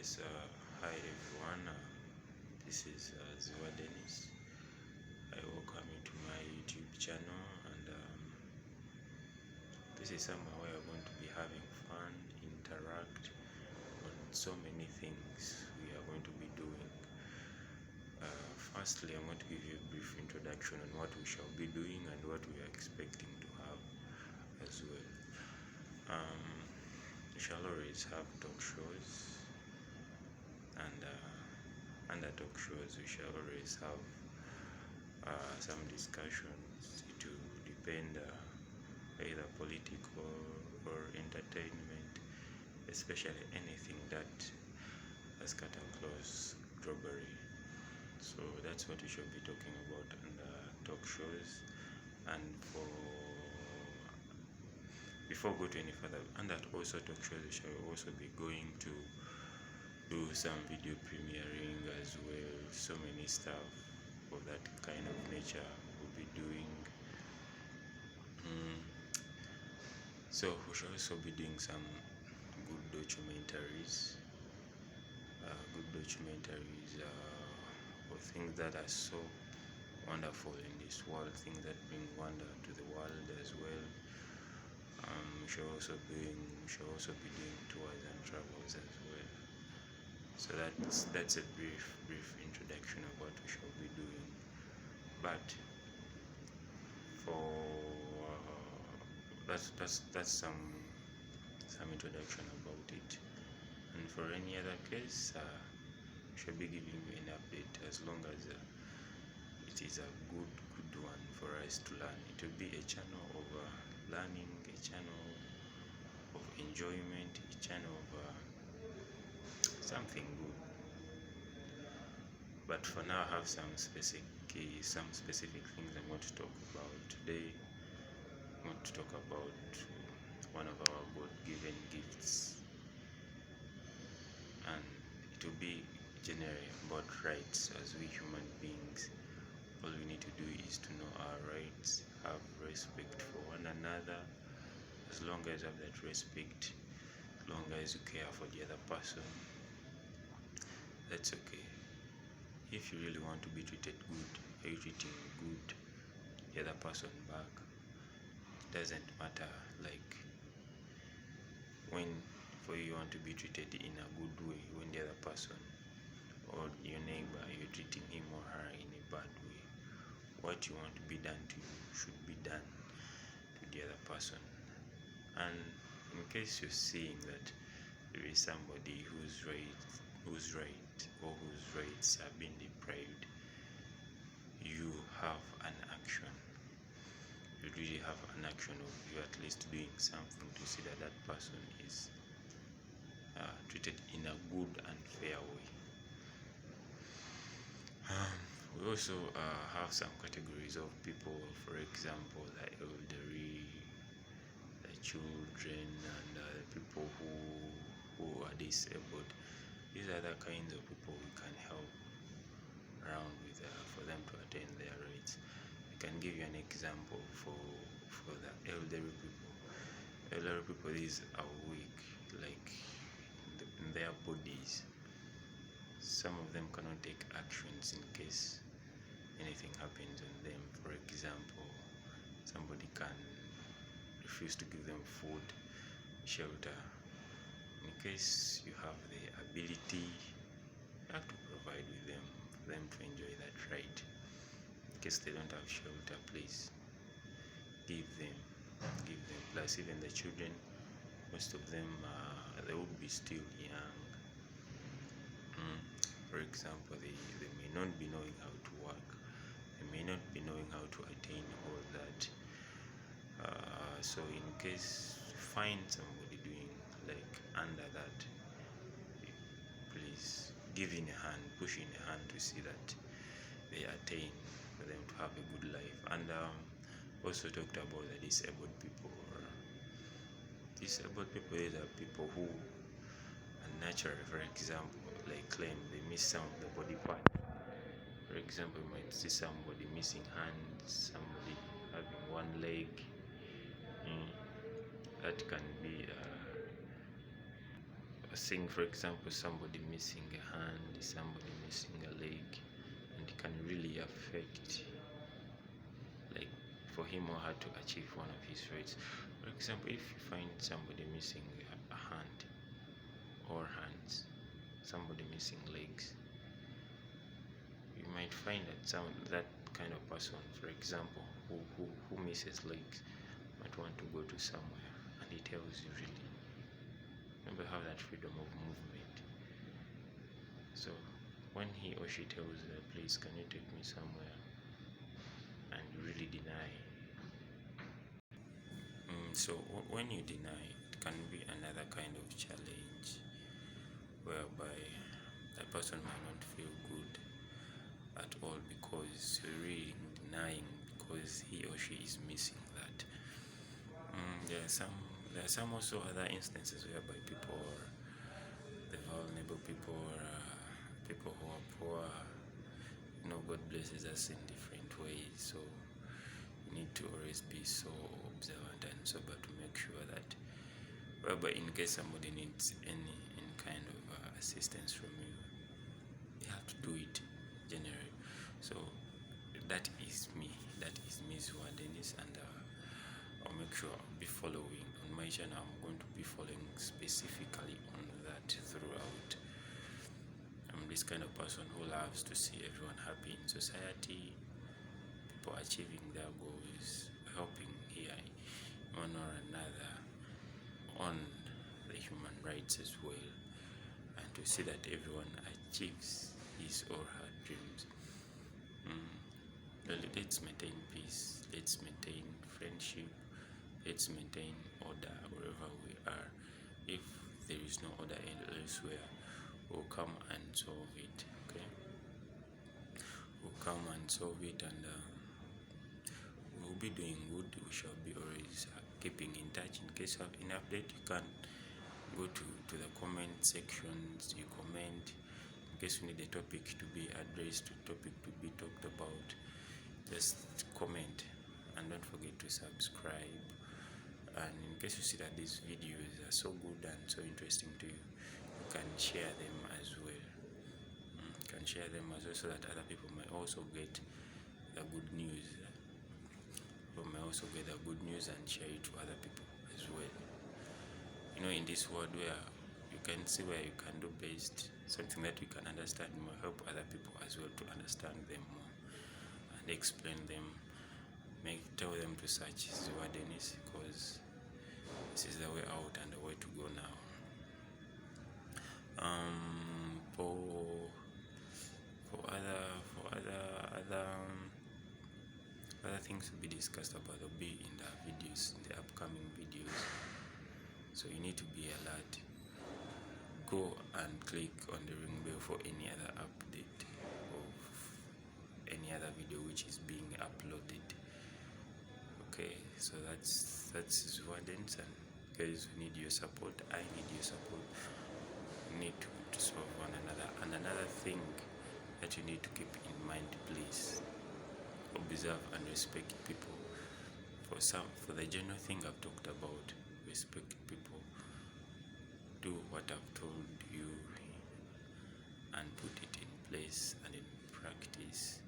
Hi everyone. This is Zziwa Denis. I welcome you to my YouTube channel, and this is somewhere where we're going to be having fun, interact on so many things we are going to be doing. Firstly, I'm going to give you a brief introduction on what we shall be doing and what we are expecting to have as well. We shall always have talk shows, and under talk shows we shall always have some discussions. It will depend either political or entertainment, especially anything that has cut across globally. So that's what we shall be talking about under talk shows. And before we go to any further, under also talk shows, we shall also be going to do some video premiering as well. So many stuff of that kind of nature we'll be doing. So we shall also be doing some good documentaries, of things that are so wonderful in this world, things that bring wonder to the world as well. We shall also be doing tours and travels as well. So that's a brief introduction of what we shall be doing. But for that's some introduction about it. And for any other case, I shall be giving you an update as long as it is a good one for us to learn. It will be a channel of learning, a channel of enjoyment, a channel of something good. But for now, I have some specific things I'm going to talk about today. I'm going to talk about one of our God-given gifts, and it will be generally about rights. As we human beings, all we need to do is to know our rights, have respect for one another. As long as you have that respect, as long as you care for the other person, that's okay. If you really want to be treated good, are you treating good the other person back? It doesn't matter, like when for you want to be treated in a good way, when the other person or your neighbor, you're treating him or her in a bad way, what you want to be done to you should be done to the other person. And in case you're seeing that there is somebody whose rights are being deprived, you have an action. You really have an action of you at least doing something to see that that person is treated in a good and fair way. We also have some categories of people, for example, the elderly, the children, and the people who are disabled. These are the kinds of people we can help around with for them to attain their rights. I can give you an example for the elderly people. Elderly people, these are weak, like in their bodies. Some of them cannot take actions in case anything happens on them. For example, somebody can refuse to give them food, shelter. In case you have the ability, you have to provide with them for them to enjoy that right. In case they don't have shelter, please give them. Plus, even the children, most of them they would be still young. For example, they may not be knowing how to work, they may not be knowing how to attain all that. So in case you find somebody doing like under that, please give in a hand, push in a hand to see that they attain, for them to have a good life. And also talked about the disabled people. Disabled people, these are people who naturally, for example, like claim they miss some of the body parts. For example, you might see somebody missing hands, somebody having one leg. That can be seeing, for example, somebody missing a hand, somebody missing a leg, and it can really affect, like, for him or her to achieve one of his traits. For example, if you find somebody missing a hand or hands, somebody missing legs, you might find that kind of person, for example, who misses legs, might want to go to somewhere, and he tells you, really, remember, have that freedom of movement. So when he or she tells you, please, can you take me somewhere, and you really deny, so when you deny, it can be another kind of challenge, whereby that person might not feel good at all, because you're really denying, because he or she is missing that. There are some also other instances whereby people, the vulnerable people, people who are poor, God blesses us in different ways, so you need to always be so observant and sober to make sure that, whereby in case somebody needs any kind of assistance from you, they have to do it generally. So that is me, Zziwa Denis, and I'll make sure I'll be following on my channel. I'm going to be following specifically on that throughout. I'm this kind of person who loves to see everyone happy in society, people achieving their goals, helping here one or another on the human rights as well, and to see that everyone achieves his or her dreams. Let's maintain peace, let's maintain friendship, let's maintain order wherever we are. If there is no order elsewhere, we'll come and solve it. Okay, we'll come and solve it, and we'll be doing good. We shall be always keeping in touch. In case you have any update, you can go to the comment sections, you comment. In case you need a topic to be addressed, a topic to be talked about, just comment, and don't forget to subscribe. And in case you see that these videos are so good and so interesting to you, you can share them as well. You can share them as well, so that other people may also get the good news. People may also get the good news and share it to other people as well. In this world where you can see where you can do best, something that you can understand will help other people as well to understand them more and explain them. Tell them to search Zziwa Denis, because this is the way out and the way to go now. For other things to be discussed about, they'll be in the videos, in the upcoming videos. So you need to be alert. Go and click on the ring bell for any other update of any other video which is being uploaded. Okay, so that's Zziwa Denis, and guys, we need your support. I need your support. We need to solve one another. And another thing that you need to keep in mind, please, observe and respect people. For the general thing I've talked about, respect people. Do what I've told you and put it in place and in practice.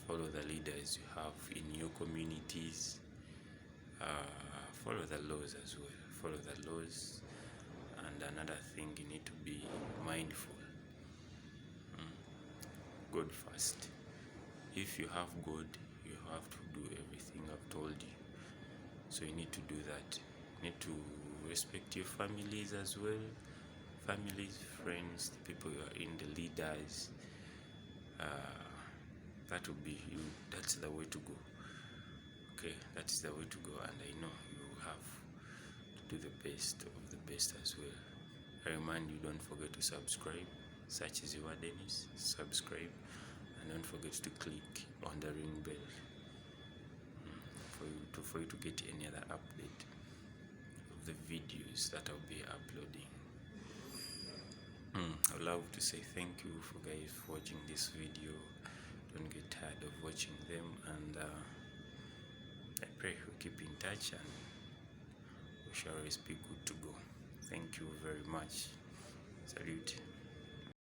Follow the leaders you have in your communities. Follow the laws as well. Follow the laws. And another thing, you need to be mindful. God first. If you have God, you have to do everything I've told you. So you need to do that. You need to respect your families as well. Families, friends, the people you are in, the leaders. That will be you. That's the way to go. Okay, that is the way to go, and I know you have to do the best of the best as well. I remind you, don't forget to subscribe. Search Zziwa Denis, subscribe, and don't forget to click on the ring bell for you to get any other update of the videos that I'll be uploading. I'd love to say thank you for guys watching this video. Don't get tired of watching them, and I pray you keep in touch, and we shall always be good to go. Thank you very much.